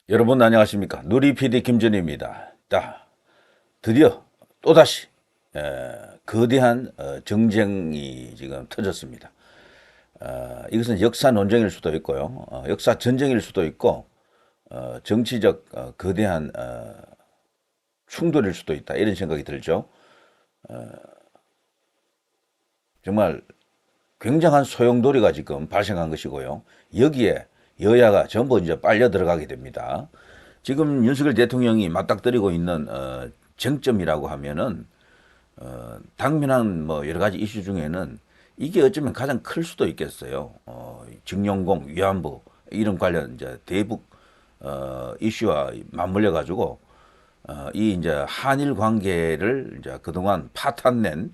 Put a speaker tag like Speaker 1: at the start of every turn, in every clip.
Speaker 1: 여러분 안녕하십니까? 누리 PD 김전희입니다. 자, 드디어 또다시 거대한 정쟁이 지금 터졌습니다. 이것은 역사 논쟁일 수도 있고요, 역사 전쟁일 수도 있고, 정치적 거대한 충돌일 수도 있다, 이런 생각이 들죠. 정말 굉장한 소용돌이가 지금 발생한 것이고요. 여기에 여야가 전부 이제 빨려 들어가게 됩니다. 지금 윤석열 대통령이 맞닥뜨리고 있는 쟁점이라고 하면은 당면한 뭐 여러 가지 이슈 중에는 이게 어쩌면 가장 클 수도 있겠어요. 증용공, 위안부 이런 관련 이제 대북 이슈와 맞물려 가지고 이 이제 한일 관계를 이제 그동안 파탄낸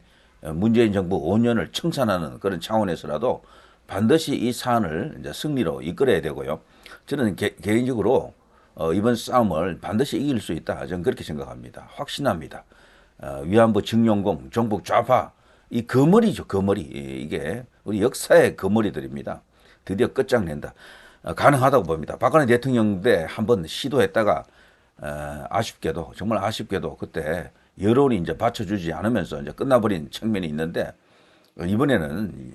Speaker 1: 문재인 정부 5년을 청산하는 그런 차원에서라도 반드시 이 사안을 이제 승리로 이끌어야 되고요. 저는 개인적으로 이번 싸움을 반드시 이길 수 있다, 저는 그렇게 생각합니다. 확신합니다. 위안부 증용공, 종북 좌파, 이 거머리죠, 거머리. 이게 우리 역사의 거머리들입니다. 드디어 끝장낸다. 가능하다고 봅니다. 박근혜 대통령 때 한번 시도했다가 아쉽게도, 정말 아쉽게도 그때 여론이 이제 받쳐주지 않으면서 이제 끝나버린 측면이 있는데, 이번에는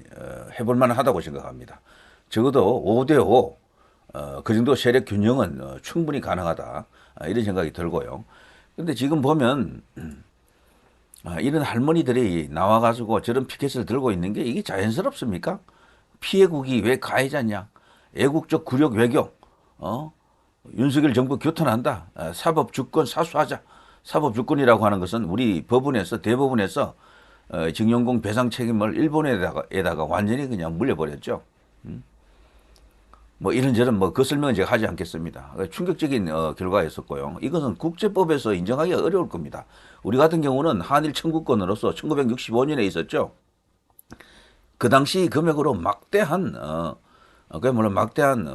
Speaker 1: 해볼만 하다고 생각합니다. 적어도 5대5 그 정도 세력 균형은 충분히 가능하다, 이런 생각이 들고요. 근데 지금 보면 이런 할머니들이 나와가지고 저런 피켓을 들고 있는 게 이게 자연스럽습니까? 피해국이 왜 가해자냐? 애국적 굴욕 외교, 윤석열 정부 교탄한다. 사법 주권 사수하자. 사법 주권이라고 하는 것은 우리 법원에서, 대법원에서 증용공 배상 책임을 일본에다가 완전히 그냥 물려버렸죠. 뭐 이런저런 뭐 그 설명은 제가 하지 않겠습니다. 충격적인 결과였었고요. 이것은 국제법에서 인정하기가 어려울 겁니다. 우리 같은 경우는 한일 청구권으로서 1965년에 있었죠. 그 당시 금액으로 막대한 그야말로 막대한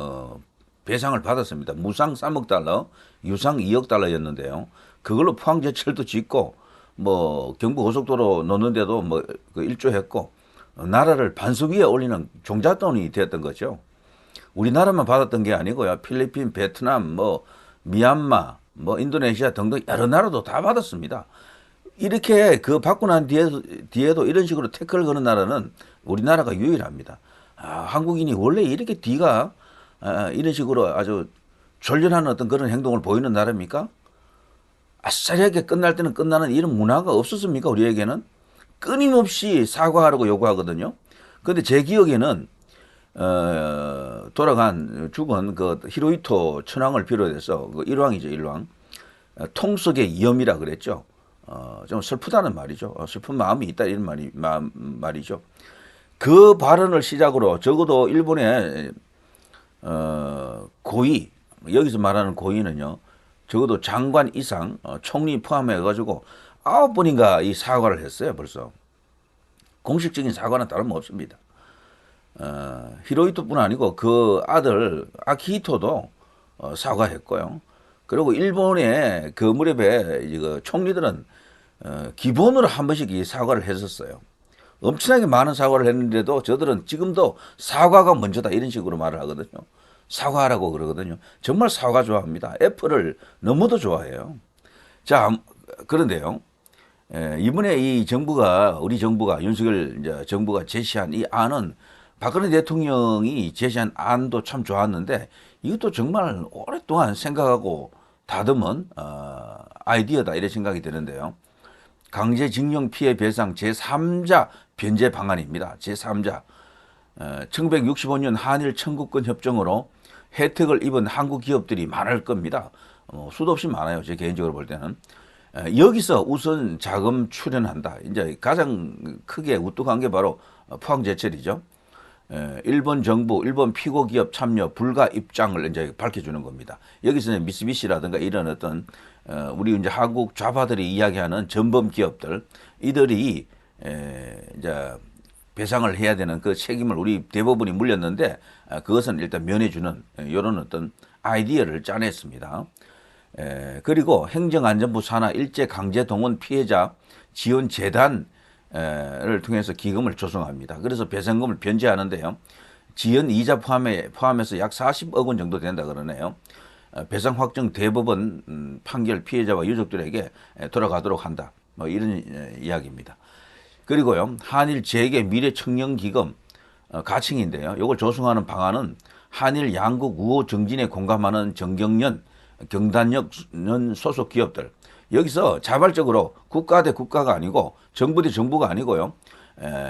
Speaker 1: 배상을 받았습니다. 무상 3억 달러, 유상 2억 달러였는데요. 그걸로 포항제철도 짓고 뭐 경부 고속도로 놓는데도 뭐그 일조했고, 나라를 반석 위에 올리는 종잣돈이 되었던 거죠. 우리나라만 받았던 게 아니고요. 필리핀, 베트남, 뭐 미얀마, 뭐 인도네시아 등등 여러 나라도 다 받았습니다. 이렇게 그 받고 난 뒤에도 이런 식으로 태클을 거는 나라는 우리나라가 유일합니다. 한국인이 원래 이렇게 뒤가 이런 식으로 아주 졸렬한 어떤 그런 행동을 보이는 나라입니까? 아싸리하게 끝날 때는 끝나는 이런 문화가 없었습니까? 우리에게는 끊임없이 사과하라고 요구하거든요. 그런데 제 기억에는 죽은 그 히로히토 천황을 비롯해서 그 일왕이죠, 일왕. 통속의 위험이라 그랬죠. 좀 슬프다는 말이죠. 슬픈 마음이 있다, 이런 말이죠. 그 발언을 시작으로 적어도 일본의 고위, 여기서 말하는 고위는요, 적어도 장관 이상, 총리 포함해가지고 9번인가 이 사과를 했어요, 벌써. 공식적인 사과는 다름없습니다. 히로히토뿐 아니고 그 아들 아키히토도 사과했고요. 그리고 일본의 그 무렵에 그 총리들은 기본으로 한 번씩 이 사과를 했었어요. 엄청나게 많은 사과를 했는데도 저들은 지금도 사과가 먼저다, 이런 식으로 말을 하거든요. 사과하라고 그러거든요. 정말 사과 좋아합니다. 애플을 너무도 좋아해요. 자, 그런데요. 이번에 이 정부가, 우리 정부가, 윤석열 이제 정부가 제시한 이 안은, 박근혜 대통령이 제시한 안도 참 좋았는데 이것도 정말 오랫동안 생각하고 다듬은 아이디어다, 이런 생각이 드는데요. 강제징용 피해 배상 제3자 변제 방안입니다. 제3자. 1965년 한일 청구권 협정으로 혜택을 입은 한국 기업들이 많을 겁니다. 수도 없이 많아요, 제 개인적으로 볼 때는. 여기서 우선 자금 출연한다. 이제 가장 크게 우뚝한 게 바로 포항제철이죠. 일본 정부, 일본 피고 기업 참여 불가 입장을 이제 밝혀주는 겁니다. 여기서는 미쓰비시라든가 이런 어떤 우리 이제 한국 좌파들이 이야기하는 전범 기업들, 이들이 이제 배상을 해야 되는 그 책임을 우리 대법원이 물렸는데, 그것은 일단 면해주는 이런 어떤 아이디어를 짜냈습니다. 그리고 행정안전부 산하 일제강제동원 피해자 지원재단을 통해서 기금을 조성합니다. 그래서 배상금을 변제하는데요. 지연 이자 포함해서 약 40억 원 정도 된다 그러네요. 배상 확정 대법원 판결 피해자와 유족들에게 돌아가도록 한다. 뭐 이런 이야기입니다. 그리고요, 한일 재계 미래청년기금 가칭인데요. 이걸 조성하는 방안은 한일 양국 우호 정진에 공감하는 정경련, 경단련 소속 기업들, 여기서 자발적으로 국가 대 국가가 아니고 정부 대 정부가 아니고요,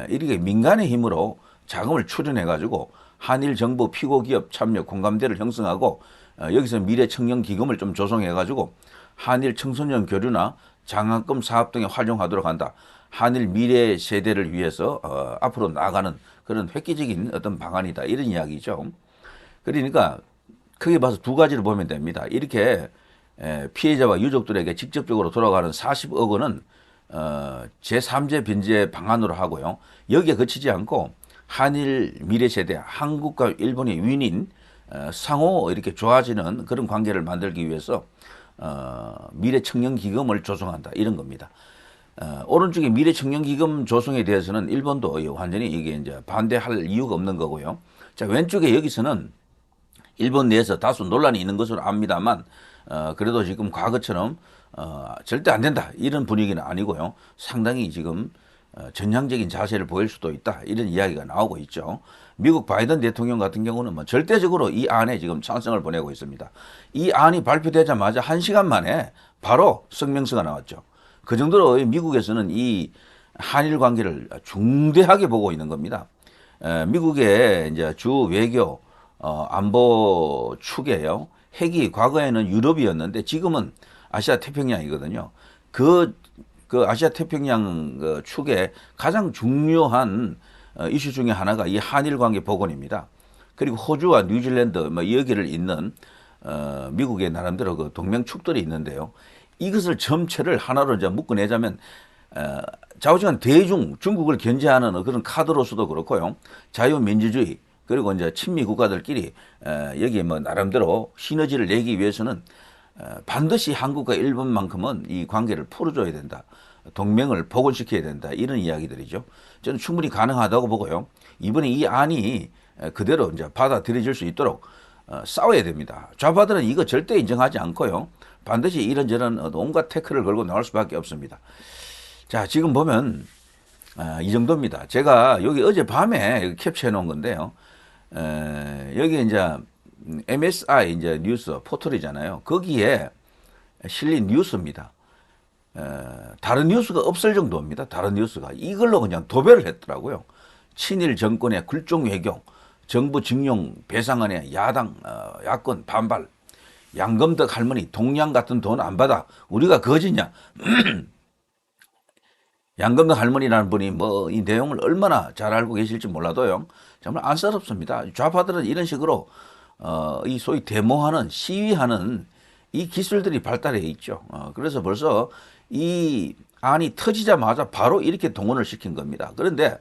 Speaker 1: 이렇게 민간의 힘으로 자금을 출연해가지고 한일 정부 피고 기업 참여 공감대를 형성하고 여기서 미래청년기금을 좀 조성해가지고 한일 청소년 교류나 장학금 사업 등에 활용하도록 한다. 한일 미래 세대를 위해서 앞으로 나아가는 그런 획기적인 어떤 방안이다. 이런 이야기죠. 그러니까 크게 봐서 두 가지를 보면 됩니다. 이렇게 피해자와 유족들에게 직접적으로 돌아가는 40억 원은 제3제 변제 방안으로 하고요. 여기에 그치지 않고 한일 미래 세대, 한국과 일본의 윈인 상호 이렇게 좋아지는 그런 관계를 만들기 위해서 미래 청년 기금을 조성한다 이런 겁니다. 오른쪽에 미래 청년 기금 조성에 대해서는 일본도 완전히 이게 이제 반대할 이유가 없는 거고요. 자, 왼쪽에 여기서는 일본 내에서 다소 논란이 있는 것으로 압니다만 그래도 지금 과거처럼 절대 안 된다 이런 분위기는 아니고요. 상당히 지금 전향적인 자세를 보일 수도 있다 이런 이야기가 나오고 있죠. 미국 바이든 대통령 같은 경우는 뭐 절대적으로 이 안에 지금 찬성을 보내고 있습니다. 이 안이 발표되자마자 1시간 만에 바로 성명서가 나왔죠. 그 정도로 미국에서는 이 한일 관계를 중대하게 보고 있는 겁니다. 미국의 이제 주 외교 안보 축에요. 핵이 과거에는 유럽이었는데 지금은 아시아 태평양이거든요. 그 아시아 태평양 축의 가장 중요한 이슈 중에 하나가 이 한일 관계 복원입니다. 그리고 호주와 뉴질랜드 뭐 여기를 잇는 미국의 나름대로 그 동맹축들이 있는데요. 이것을 전체를 하나로 이제 묶어내자면 좌우지간 대중 중국을 견제하는 그런 카드로서도 그렇고요. 자유민주주의 그리고 이제 친미 국가들끼리 여기에 뭐 나름대로 시너지를 내기 위해서는 반드시 한국과 일본만큼은 이 관계를 풀어줘야 된다. 동맹을 복원시켜야 된다. 이런 이야기들이죠. 저는 충분히 가능하다고 보고요. 이번에 이 안이 그대로 이제 받아들여질 수 있도록 싸워야 됩니다. 좌파들은 이거 절대 인정하지 않고요. 반드시 이런저런 온갖 태클을 걸고 나올 수밖에 없습니다. 자, 지금 보면 이 정도입니다. 제가 여기 어젯밤에 캡처해 놓은 건데요. 여기 이제 MSI 이제 뉴스 포털이잖아요. 거기에 실린 뉴스입니다. 다른 뉴스가 없을 정도입니다. 다른 뉴스가 이걸로 그냥 도배를 했더라고요. 친일 정권의 굴종 외교, 정부 징용 배상안에 야당 야권 반발, 양금덕 할머니 동양 같은 돈 안 받아 우리가 거지냐. 양금덕 할머니라는 분이 뭐 이 내용을 얼마나 잘 알고 계실지 몰라도요. 정말 안쓰럽습니다. 좌파들은 이런 식으로 이 소위 데모하는 시위하는 이 기술들이 발달해 있죠. 그래서 벌써 이 안이 터지자마자 바로 이렇게 동원을 시킨 겁니다. 그런데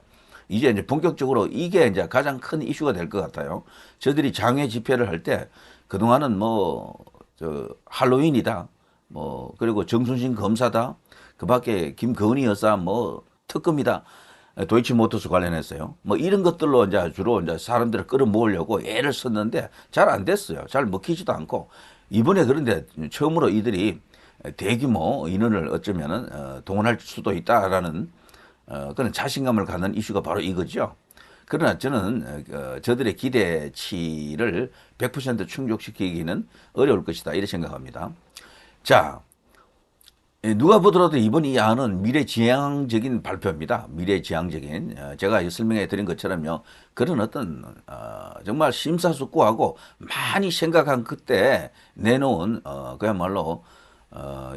Speaker 1: 이제 본격적으로 이게 이제 가장 큰 이슈가 될 것 같아요. 저들이 장외 집회를 할 때 그동안은 뭐 할로윈이다, 뭐 그리고 정순신 검사다, 그밖에 김건희 여사 뭐 특검이다, 도이치모터스 관련해서요. 뭐 이런 것들로 이제 주로 이제 사람들을 끌어모으려고 애를 썼는데 잘 안 됐어요. 잘 먹히지도 않고 이번에 그런데 처음으로 이들이 대규모 인원을 어쩌면은 동원할 수도 있다라는 그런 자신감을 갖는 이슈가 바로 이거죠. 그러나 저는 저들의 기대치를 100% 충족시키기는 어려울 것이다 이렇게 생각합니다. 자, 누가 보더라도 이번 이 안은 미래지향적인 발표입니다. 미래지향적인 제가 설명해 드린 것처럼요. 그런 어떤 정말 심사숙고하고 많이 생각한 그때 내놓은 그야말로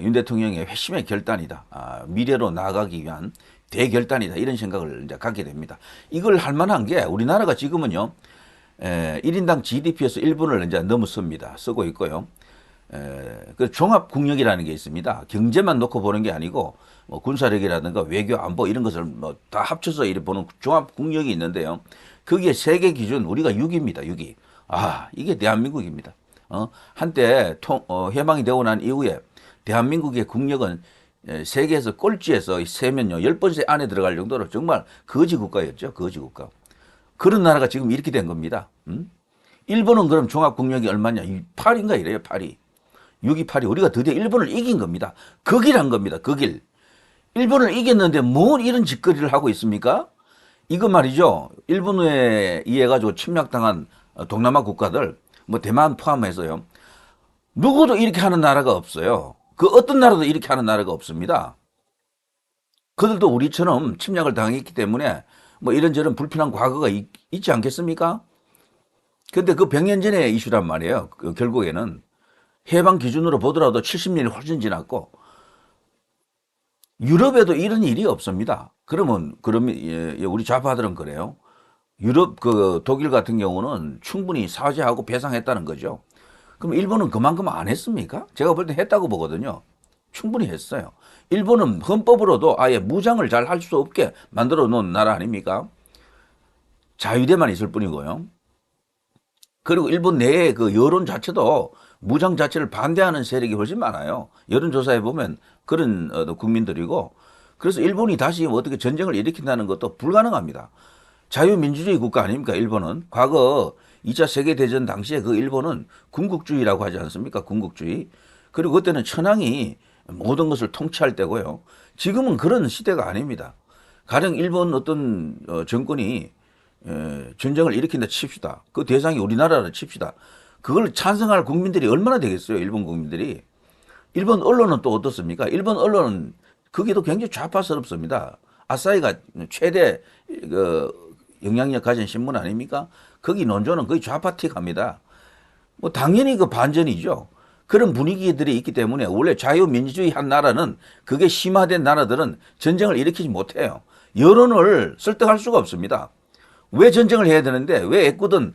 Speaker 1: 윤 대통령의 회심의 결단이다. 미래로 나아가기 위한 대결단이다. 이런 생각을 이제 갖게 됩니다. 이걸 할 만한 게 우리나라가 지금은요. 1인당 GDP에서 일본을 이제 넘어섭니다. 쓰고 있고요. 그 종합국력이라는 게 있습니다. 경제만 놓고 보는 게 아니고 뭐 군사력이라든가 외교 안보 이런 것을 뭐 다 합쳐서 이렇게 보는 종합국력이 있는데요. 거기에 세계 기준 우리가 6위입니다. 6위. 이게 대한민국입니다. 한때 해방이 되고 난 이후에 대한민국의 국력은 세계에서 꼴찌에서 세면요 10번째 안에 들어갈 정도로 정말 거지 국가였죠. 거지 국가. 그런 나라가 지금 이렇게 된 겁니다. 일본은 그럼 종합국력이 얼마냐? 8인가 이래요, 8이. 6이 8이. 우리가 드디어 일본을 이긴 겁니다. 그 길 한 겁니다, 그 길. 일본을 이겼는데 뭘 이런 짓거리를 하고 있습니까? 이거 말이죠. 일본에 의해 가지고 침략당한 동남아 국가들, 뭐 대만 포함해서요. 누구도 이렇게 하는 나라가 없어요. 그 어떤 나라도 이렇게 하는 나라가 없습니다. 그들도 우리처럼 침략을 당했기 때문에 뭐 이런저런 불편한 과거가 있지 않겠습니까? 근데 그 100년 전의 이슈란 말이에요. 결국에는 해방 기준으로 보더라도 70년이 훨씬 지났고 유럽에도 이런 일이 없습니다. 그러면 우리 좌파들은 그래요. 유럽 그 독일 같은 경우는 충분히 사죄하고 배상했다는 거죠. 그럼 일본은 그만큼 안 했습니까? 제가 볼 때 했다고 보거든요. 충분히 했어요. 일본은 헌법으로도 아예 무장을 잘 할 수 없게 만들어 놓은 나라 아닙니까? 자유대만 있을 뿐이고요. 그리고 일본 내에 그 여론 자체도 무장 자체를 반대하는 세력이 훨씬 많아요. 여론조사에 보면 그런 국민들이고, 그래서 일본이 다시 어떻게 전쟁을 일으킨다는 것도 불가능합니다. 자유민주주의 국가 아닙니까, 일본은? 과거 2차 세계대전 당시에 그 일본은 군국주의라고 하지 않습니까? 군국주의. 그리고 그때는 천황이 모든 것을 통치할 때고요. 지금은 그런 시대가 아닙니다. 가령 일본 어떤 정권이 전쟁을 일으킨다 칩시다. 그 대상이 우리나라를 칩시다. 그걸 찬성할 국민들이 얼마나 되겠어요, 일본 국민들이. 일본 언론은 또 어떻습니까? 일본 언론은 거기도 굉장히 좌파스럽습니다. 아사히가 최대 영향력 가진 신문 아닙니까? 거기 논조는 거의 좌파틱합니다. 뭐 당연히 그 반전이죠. 그런 분위기들이 있기 때문에 원래 자유민주주의 한 나라는, 그게 심화된 나라들은 전쟁을 일으키지 못해요. 여론을 설득할 수가 없습니다. 왜 전쟁을 해야 되는데, 왜 애꿎은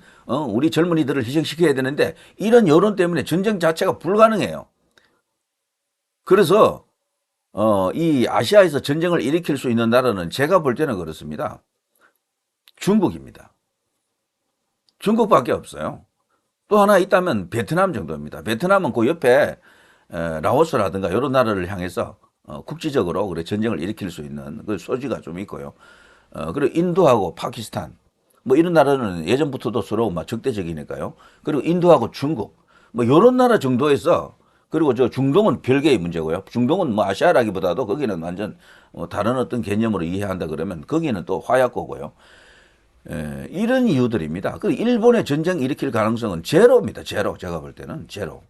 Speaker 1: 우리 젊은이들을 희생시켜야 되는데, 이런 여론 때문에 전쟁 자체가 불가능해요. 그래서 이 아시아에서 전쟁을 일으킬 수 있는 나라는 제가 볼 때는 그렇습니다. 중국입니다. 중국밖에 없어요. 또 하나 있다면 베트남 정도입니다. 베트남은 그 옆에 라오스라든가 이런 나라를 향해서 국지적으로 그래 전쟁을 일으킬 수 있는 그 소지가 좀 있고요. 그리고 인도하고 파키스탄 뭐 이런 나라는 예전부터도 서로 막 적대적이니까요. 그리고 인도하고 중국 뭐 이런 나라 정도에서, 그리고 저 중동은 별개의 문제고요. 중동은 뭐 아시아라기보다도 거기는 완전 다른 어떤 개념으로 이해한다 그러면 거기는 또 화약고고요. 이런 이유들입니다. 그 일본의 전쟁 일으킬 가능성은 제로입니다. 제로. 제가 볼 때는 제로.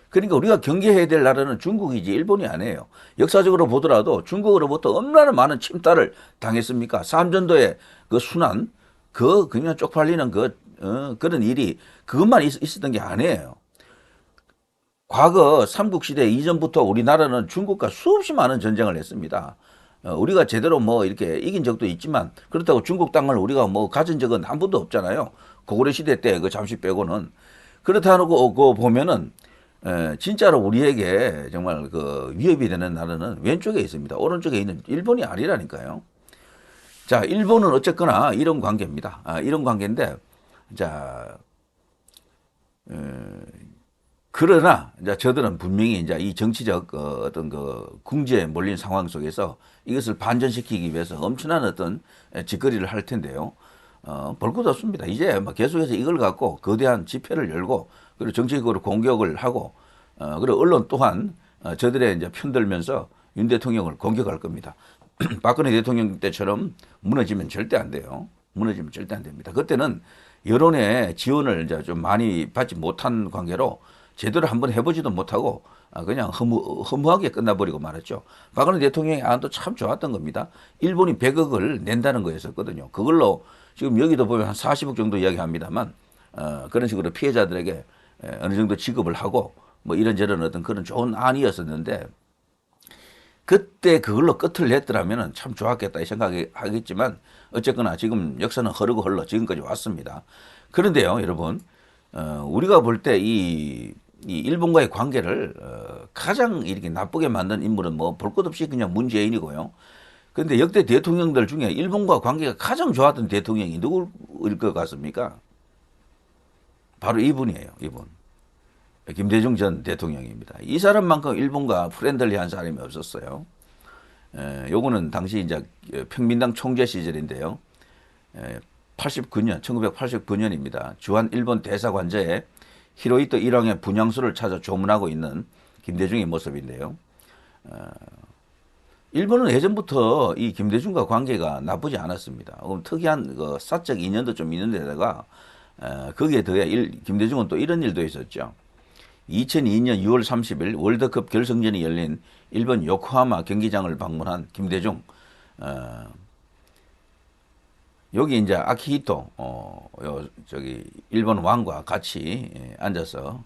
Speaker 1: 그러니까 우리가 경계해야 될 나라는 중국이지 일본이 아니에요. 역사적으로 보더라도 중국으로부터 얼마나 많은 침탈을 당했습니까? 삼전도의 그 순환, 그냥 쪽팔리는 그런 일이 그것만 있었던 게 아니에요. 과거 삼국시대 이전부터 우리나라는 중국과 수없이 많은 전쟁을 했습니다. 우리가 제대로 뭐 이렇게 이긴 적도 있지만, 그렇다고 중국 땅을 우리가 뭐 가진 적은 한 번도 없잖아요. 고구려 시대 때 그 잠시 빼고는. 그렇다고 그 보면은 진짜로 우리에게 정말 그 위협이 되는 나라는 왼쪽에 있습니다. 오른쪽에 있는 일본이 아니라니까요. 자, 일본은 어쨌거나 이런 관계입니다. 이런 관계인데, 자, 그러나 이제 저들은 분명히 이제 이 정치적 어떤 그 궁지에 몰린 상황 속에서 이것을 반전시키기 위해서 엄청난 어떤 짓거리를 할 텐데요. 볼 것도 없습니다. 이제 막 계속해서 이걸 갖고 거대한 집회를 열고, 그리고 정치적으로 공격을 하고, 그리고 언론 또한 저들의 이제 편들면서 윤 대통령을 공격할 겁니다. 박근혜 대통령 때처럼 무너지면 절대 안 돼요. 무너지면 절대 안 됩니다. 그때는 여론의 지원을 이제 좀 많이 받지 못한 관계로 제대로 한번 해보지도 못하고 그냥 허무하게 끝나버리고 말았죠. 박근혜 대통령의 안도 참 좋았던 겁니다. 일본이 100억을 낸다는 거였었거든요. 그걸로 지금 여기도 보면 한 40억 정도 이야기합니다만, 그런 식으로 피해자들에게 어느 정도 지급을 하고 뭐 이런저런 어떤 그런 좋은 안이었었는데, 그때 그걸로 끝을 냈더라면 참 좋았겠다 이 생각하겠지만, 어쨌거나 지금 역사는 흐르고 흘러 지금까지 왔습니다. 그런데요, 여러분, 우리가 볼 때 이 일본과의 관계를 가장 이렇게 나쁘게 만든 인물은 뭐 볼 것 없이 그냥 문재인이고요. 그런데 역대 대통령들 중에 일본과 관계가 가장 좋았던 대통령이 누구일 것 같습니까? 바로 이분이에요, 이분. 김대중 전 대통령입니다. 이 사람만큼 일본과 프렌들리한 사람이 없었어요. 요거는 당시 이제 평민당 총재 시절인데요. 89년, 1989년입니다. 주한 일본 대사관저에 히로히토 일왕의 분향소를 찾아 조문하고 있는 김대중의 모습인데요. 일본은 예전부터 이 김대중과 관계가 나쁘지 않았습니다. 특이한 그 사적 인연도 좀 있는 데다가 거기에 더해 김대중은 또 이런 일도 있었죠. 2002년 6월 30일 월드컵 결승전이 열린 일본 요코하마 경기장을 방문한 김대중. 여기 이제 아키히토 저기 일본 왕과 같이 앉아서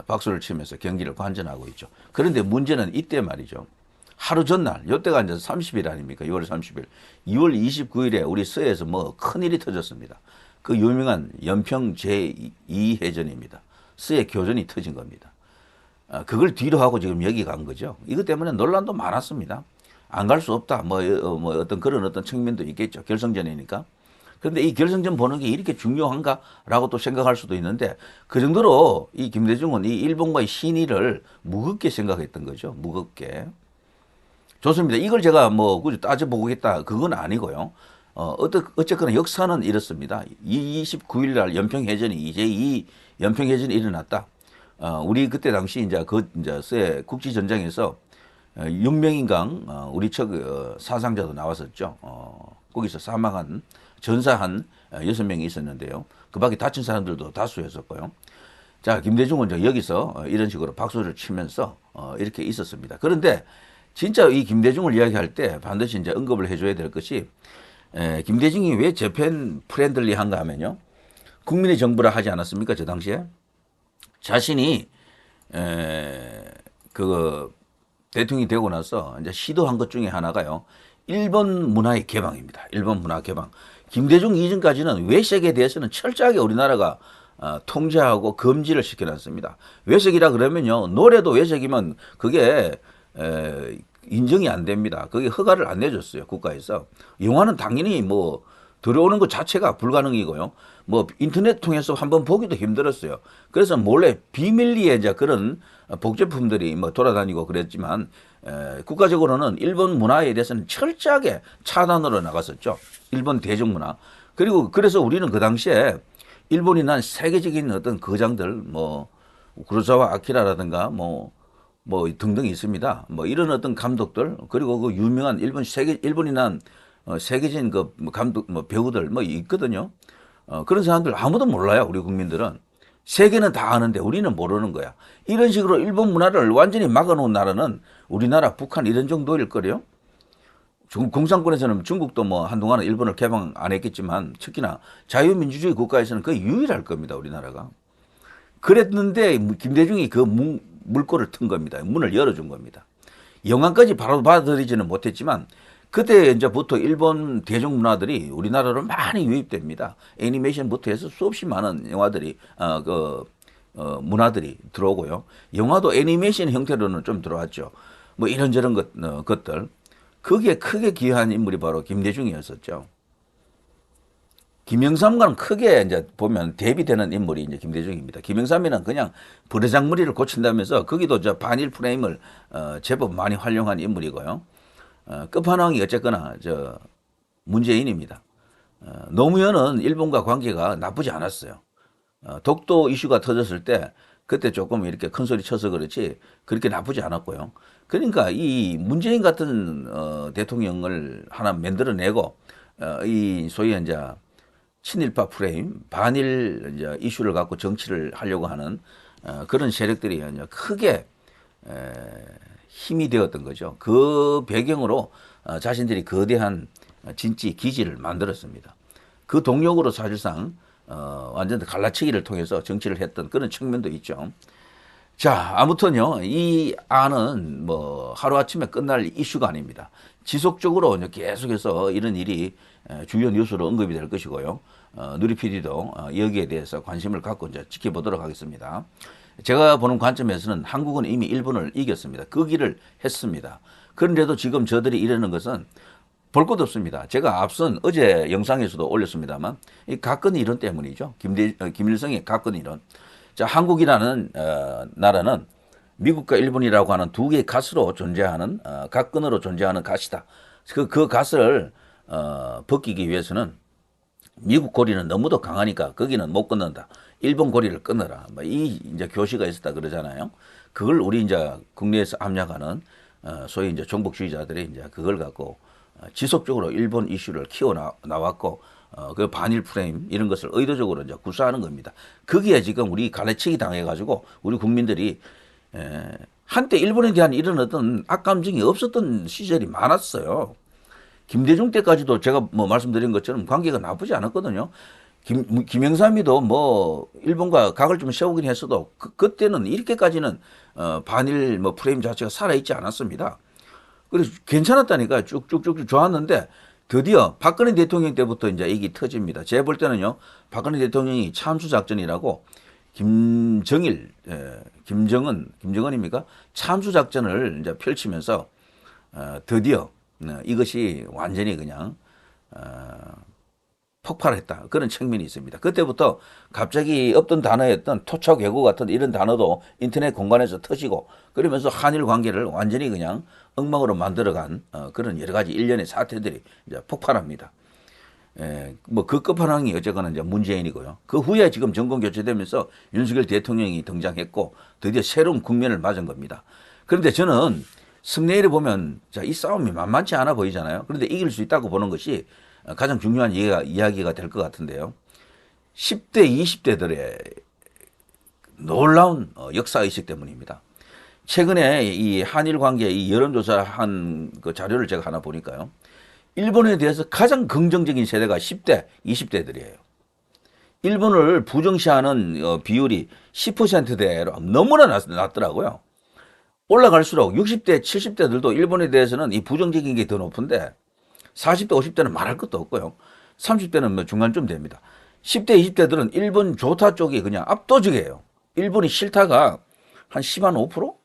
Speaker 1: 박수를 치면서 경기를 관전하고 있죠. 그런데 문제는 이때 말이죠. 하루 전날, 요때가 이제 30일 아닙니까? 6월 30일. 2월 29일에 우리 서해에서 뭐 큰일이 터졌습니다. 그 유명한 연평 제2해전입니다. 서해 교전이 터진 겁니다. 그걸 뒤로 하고 지금 여기 간 거죠. 이것 때문에 논란도 많았습니다. 안 갈 수 없다. 뭐 어떤 그런 어떤 측면도 있겠죠. 결승전이니까. 그런데 이 결승전 보는 게 이렇게 중요한가라고 또 생각할 수도 있는데 그 정도로 이 김대중은 이 일본과의 신의를 무겁게 생각했던 거죠. 무겁게. 좋습니다. 이걸 제가 뭐 굳이 따져보겠다. 그건 아니고요. 어쨌거나 역사는 이렇습니다. 29일 날 연평해전이 이제 이 연평해전이 일어났다. 우리 그때 당시 이제 서해 국지전장에서 6명인강 우리 측 사상자도 나왔었죠. 거기서 사망한 전사한 6명이 있었는데요. 그 밖에 다친 사람들도 다수였었고요. 자, 김대중은 여기서 이런 식으로 박수를 치면서 이렇게 있었습니다. 그런데 진짜 이 김대중을 이야기할 때 반드시 이제 언급을 해줘야 될 것이 김대중이 왜 재팬 프렌들리한가 하면요. 국민의 정부라 하지 않았습니까? 저 당시에 자신이 그 대통령이 되고 나서 이제 시도한 것 중에 하나가요. 일본 문화의 개방입니다. 일본 문화 개방. 김대중 이전까지는 외색에 대해서는 철저하게 우리나라가 통제하고 금지를 시켜놨습니다. 외색이라 그러면요. 노래도 외색이면 그게 인정이 안 됩니다. 그게 허가를 안 내줬어요. 국가에서. 영화는 당연히 뭐 들어오는 것 자체가 불가능이고요. 뭐 인터넷 통해서 한번 보기도 힘들었어요. 그래서 몰래 비밀리에 이제 그런 복제품들이 뭐 돌아다니고 그랬지만 국가적으로는 일본 문화에 대해서는 철저하게 차단으로 나갔었죠. 일본 대중문화. 그리고 그래서 우리는 그 당시에 일본이 난 세계적인 어떤 거장들 뭐 구로사와 아키라라든가 뭐 등등 있습니다. 뭐 이런 어떤 감독들 그리고 그 유명한 일본이 난 세계적인 그 감독 배우들 뭐 있거든요. 그런 사람들 아무도 몰라요. 우리 국민들은 세계는 다 아는데 우리는 모르는 거야. 이런 식으로 일본 문화를 완전히 막아놓은 나라는 우리나라, 북한 이런 정도일 거래요. 공산권에서는 중국도 뭐 한동안은 일본을 개방 안 했겠지만 특히나 자유민주주의 국가에서는 거의 유일할 겁니다. 우리나라가. 그랬는데 김대중이 그 물꼬를 튼 겁니다. 문을 열어준 겁니다. 영화까지 바로 받아들이지는 못했지만 그때 이제부터 일본 대중문화들이 우리나라로 많이 유입됩니다. 애니메이션부터 해서 수없이 많은 영화들이 문화들이 들어오고요. 영화도 애니메이션 형태로는 좀 들어왔죠. 뭐 이런저런 것들. 거기에 크게 기여한 인물이 바로 김대중이었었죠. 김영삼과는 크게 이제 보면 대비되는 인물이 이제 김대중입니다. 김영삼이는 그냥 버르장머리를 고친다면서 거기도 저 반일 프레임을 제법 많이 활용한 인물이고요. 끝판왕이 어쨌거나 저 문재인입니다. 노무현은 일본과 관계가 나쁘지 않았어요. 독도 이슈가 터졌을 때 그때 조금 이렇게 큰 소리 쳐서 그렇지 그렇게 나쁘지 않았고요. 그러니까 이 문재인 같은 대통령을 하나 만들어내고 이 소위 이제 친일파 프레임, 반일 이제 이슈를 갖고 정치를 하려고 하는 그런 세력들이 이제 크게 힘이 되었던 거죠. 그 배경으로 자신들이 거대한 진지 기지를 만들었습니다. 그 동력으로 사실상 완전 갈라치기를 통해서 정치를 했던 그런 측면도 있죠. 자, 아무튼요, 이 안은 뭐 하루아침에 끝날 이슈가 아닙니다. 지속적으로 계속해서 이런 일이 주요 뉴스로 언급이 될 것이고요. 누리 PD도 여기에 대해서 관심을 갖고 이제 지켜보도록 하겠습니다. 제가 보는 관점에서는 한국은 이미 일본을 이겼습니다. 그 길을 했습니다. 그런데도 지금 저들이 이러는 것은 볼 것 없습니다. 제가 앞선 어제 영상에서도 올렸습니다만 이 가끔 이론 때문이죠. 김일성의 가끔 이론. 자, 한국이라는 나라는 미국과 일본이라고 하는 두 개의 갓으로 존재하는 갓근으로 존재하는 갓이다. 그 갓을 벗기기 위해서는 미국 고리는 너무도 강하니까 거기는 못 끊는다. 일본 고리를 끊어라. 뭐 이 이제 교시가 있었다 그러잖아요. 그걸 우리 이제 국내에서 압력하는 소위 이제 종북주의자들이 이제 그걸 갖고 지속적으로 일본 이슈를 키워 나왔고 그 반일 프레임 이런 것을 의도적으로 이제 구사하는 겁니다. 거기에 지금 우리 갈라치기 당해가지고 우리 국민들이 한때 일본에 대한 이런 어떤 악감정이 없었던 시절이 많았어요. 김대중 때까지도 제가 뭐 말씀드린 것처럼 관계가 나쁘지 않았거든요. 김영삼이도 뭐 일본과 각을 좀 세우긴 했어도 그때는 이렇게까지는 반일 뭐 프레임 자체가 살아있지 않았습니다. 그래서 괜찮았다니까 쭉쭉쭉 좋았는데 드디어 박근혜 대통령 때부터 이제 이게 터집니다. 제가 볼 때는요, 박근혜 대통령이 참수작전이라고 김정은입니까? 참수작전을 이제 펼치면서 드디어 이것이 완전히 그냥 폭발했다. 그런 측면이 있습니다. 그때부터 갑자기 없던 단어였던 토착 외고 같은 이런 단어도 인터넷 공간에서 터지고 그러면서 한일 관계를 완전히 그냥 엉망으로 만들어간 그런 여러 가지 일련의 사태들이 이제 폭발합니다. 뭐 그 끝판왕이 어쨌거나 이제 문재인이고요. 그 후에 지금 정권 교체되면서 윤석열 대통령이 등장했고 드디어 새로운 국면을 맞은 겁니다. 그런데 저는 승리를 보면 이 싸움이 만만치 않아 보이잖아요. 그런데 이길 수 있다고 보는 것이 가장 중요한 이야기가 될 것 같은데요. 10대, 20대들의 놀라운 역사의식 때문입니다. 최근에 이 한일 관계 이 여론조사한 그 자료를 제가 하나 보니까요. 일본에 대해서 가장 긍정적인 세대가 10대, 20대들이에요. 일본을 부정시하는 비율이 10%대로 너무나 낮더라고요. 올라갈수록 60대, 70대들도 일본에 대해서는 이 부정적인 게 더 높은데 40대, 50대는 말할 것도 없고요. 30대는 뭐 중간쯤 됩니다. 10대, 20대들은 일본 좋다 쪽이 그냥 압도적이에요. 일본이 싫다가 한 10한 5%?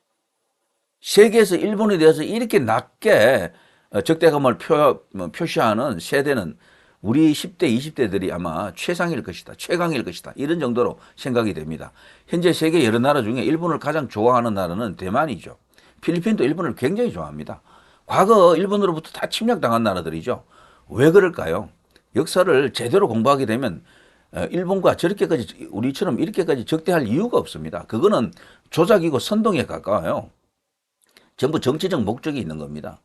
Speaker 1: 세계에서 일본에 대해서 이렇게 낮게 적대감을 표시하는 세대는 우리 10대, 20대들이 아마 최상일 것이다. 최강일 것이다. 이런 정도로 생각이 됩니다. 현재 세계 여러 나라 중에 일본을 가장 좋아하는 나라는 대만이죠. 필리핀도 일본을 굉장히 좋아합니다. 과거 일본으로부터 다 침략당한 나라들이죠. 왜 그럴까요? 역사를 제대로 공부하게 되면 일본과 저렇게까지 우리처럼 이렇게까지 적대할 이유가 없습니다. 그거는 조작이고 선동에 가까워요. 전부 정치적 목적이 있는 겁니다.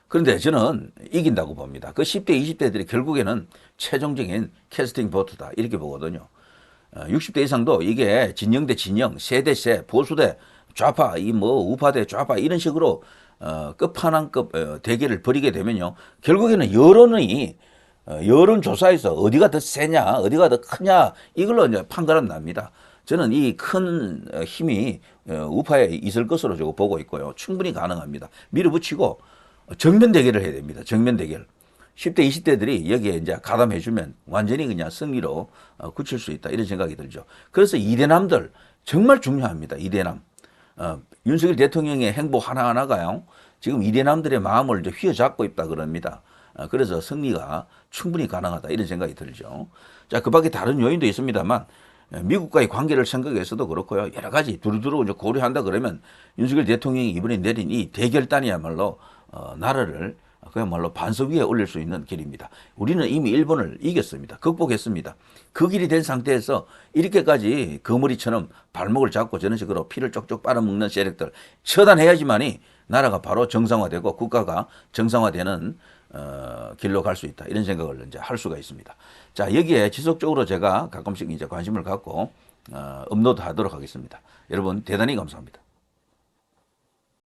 Speaker 1: 그런데 저는 이긴다고 봅니다. 그 10대, 20대들이 결국에는 최종적인 캐스팅 보트다 이렇게 보거든요. 60대 이상도 이게 진영 대 진영, 세 대 세, 보수 대 좌파, 이 뭐 우파 대 좌파 이런 식으로 끝판왕급 대결을 벌이게 되면요. 결국에는 여론조사에서 어디가 더 세냐, 어디가 더 크냐 이걸로 이제 판가름 납니다. 저는 이 큰 힘이 우파에 있을 것으로 저거 보고 있고요. 충분히 가능합니다. 밀어붙이고 정면 대결을 해야 됩니다. 정면 대결. 10대, 20대들이 여기에 이제 가담해주면 완전히 그냥 승리로 굳힐 수 있다. 이런 생각이 들죠. 그래서 이대남들 정말 중요합니다. 이대남. 윤석열 대통령의 행보 하나하나가요. 지금 이대남들의 마음을 이제 휘어잡고 있다 그럽니다. 그래서 승리가 충분히 가능하다. 이런 생각이 들죠. 자, 그 밖에 다른 요인도 있습니다만 미국과의 관계를 생각해서도 그렇고요. 여러 가지 두루두루 이제 고려한다 그러면 윤석열 대통령이 이번에 내린 이 대결단이야말로 나라를 그야말로 반석 위에 올릴 수 있는 길입니다. 우리는 이미 일본을 이겼습니다. 극복했습니다. 그 길이 된 상태에서 이렇게까지 거머리처럼 발목을 잡고 저런 식으로 피를 쪽쪽 빨아먹는 세력들 처단해야지만이 나라가 바로 정상화되고 국가가 정상화되는 길로 갈 수 있다. 이런 생각을 이제 할 수가 있습니다. 자, 여기에 지속적으로 제가 가끔씩 이제 관심을 갖고 업로드하도록 하겠습니다. 여러분 대단히 감사합니다.